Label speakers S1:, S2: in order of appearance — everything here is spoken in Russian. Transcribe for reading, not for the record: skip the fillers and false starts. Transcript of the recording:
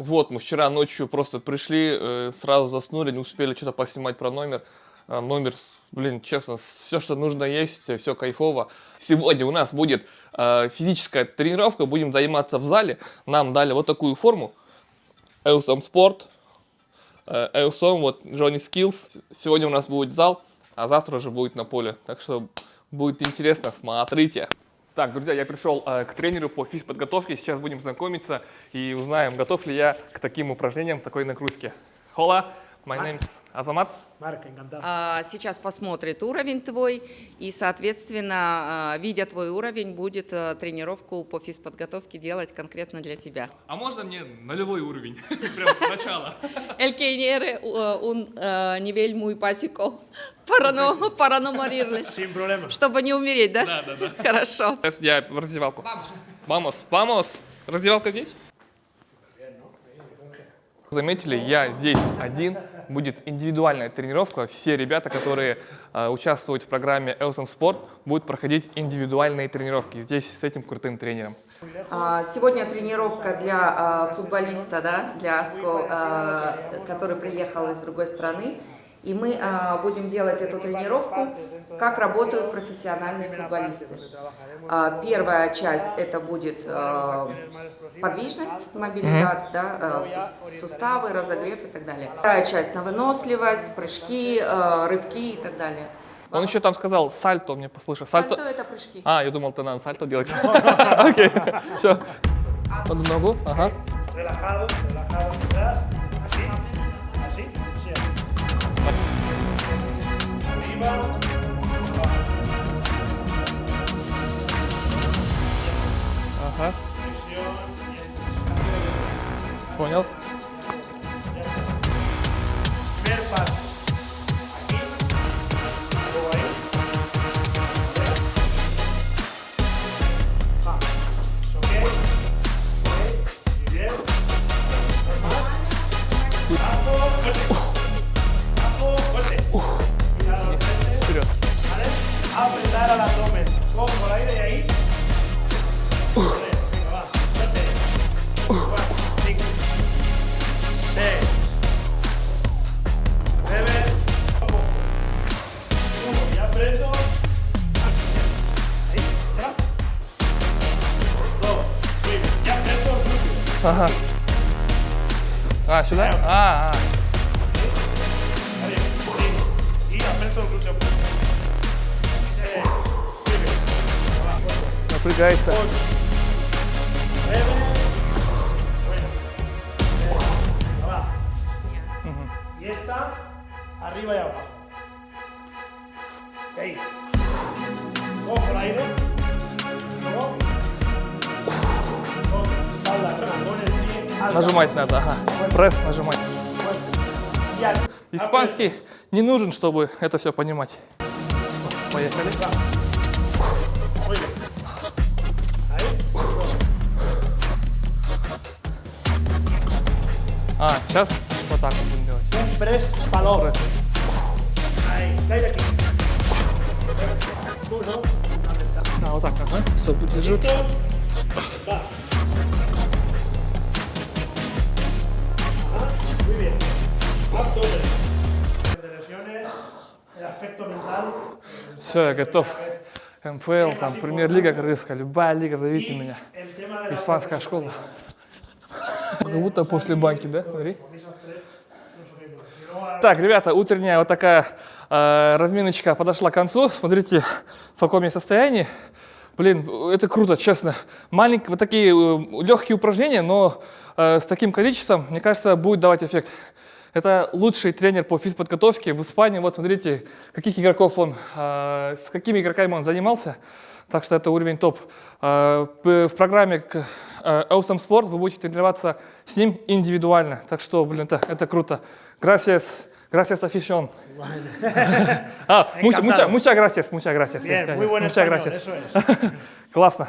S1: Вот, мы вчера ночью просто пришли, сразу заснули, не успели что-то поснимать про номер. Номер, блин, честно, все, что нужно есть, все кайфово. Сегодня у нас будет физическая тренировка, будем заниматься в зале. Нам дали вот такую форму. Awesome Sport, Awesome, вот Johnny Skills. Сегодня у нас будет зал, а завтра уже будет на поле. Так что будет интересно, смотрите. Так, друзья, я пришел к тренеру по физподготовке. Сейчас будем знакомиться и узнаем, готов ли я к таким упражнениям, такой нагрузке. Hola, my name is Азамат.
S2: Сейчас посмотрит уровень твой, и, соответственно, видя твой уровень, будет тренировку по физподготовке делать конкретно для тебя.
S1: А можно мне нулевой уровень? Прямо сначала.
S2: El que quiere un nivel muy básico para no morir.
S3: Sin problema.
S2: Чтобы не умереть, да?
S1: Да.
S2: Хорошо.
S1: Сейчас я в раздевалку. Vamos. Раздевалка здесь? Заметили, я здесь один. Будет индивидуальная тренировка. Все ребята, которые участвуют в программе Awesome Sport, будут проходить индивидуальные тренировки здесь с этим крутым тренером.
S2: Сегодня тренировка для футболиста, да, для Аско, который приехал из другой страны. И мы будем делать эту тренировку, как работают профессиональные футболисты. Первая часть это будет подвижность, мобилизация, да, суставы, разогрев и так далее. Вторая часть на выносливость, прыжки, рывки и так далее.
S1: Он еще там сказал сальто, мне послышал.
S2: Сальто это прыжки.
S1: Я думал, ты надо сальто делать. Окей, все. Одну ногу, ага.
S3: Relajado, atrás, así. Arriba, abajo.
S1: Ага,
S3: Presión y esto.
S1: понял.
S3: Primer paso. Aquí, luego ahí. Ok. Muy bien. Abajo, fuerte. Abajo, fuerte. Y a la frente.
S1: Вперед.
S3: ¿Vale? Apretar al abdomen. Cojo el aire y ahí. Venga, va. Fuerte. 4, 5, 6, 9, 1. Y aprieto. Ahí, atrás. 2, y aprieto el glúteo.
S1: Ага. Сюда?
S3: Ahí, y aprieto el glúteo. 6, 7,
S1: Напрягается.
S3: 8, 9. Va. Y esta, arriba y abajo. Ahí. Cojo el aire. Luego. Con espalda, con el pie alto.
S1: Нажимать надо, ага. Пресс нажимать.
S3: Y al-
S1: Испанский не нужен, чтобы это все понимать. Поехали.
S3: Muy bien. Ahí.
S1: Сейчас вот так вот будем делать.
S3: Un press palón. Ahí. Dale aquí. Uno. ¿Dónde está?
S1: Вот так, ага. Стоп, тут держится.
S3: Va. Muy bien. Abdomen. De lesiones, el aspecto mental.
S1: Все, я готов. МФЛ, там, премьер-лига крымская, любая лига, зовите меня.
S3: El tema de la
S1: Испанская школа. Как будто после баньки, да? Смотри. Так, ребята, утренняя вот такая разминочка подошла к концу. Смотрите, в каком я состоянии. Блин, это круто, честно. Маленькие, вот такие легкие упражнения, но с таким количеством, мне кажется, будет давать эффект. Это лучший тренер по физподготовке в Испании. Вот смотрите, каких игроков он, с какими игроками он занимался. Так что это уровень топ. В программе Awesome Sport вы будете тренироваться с ним индивидуально. Так что, блин, это круто. Gracias, afición. Muchas gracias.
S3: Bien, muy buen
S1: Muchas
S3: español,
S1: gracias.
S3: eso es.
S1: Классно.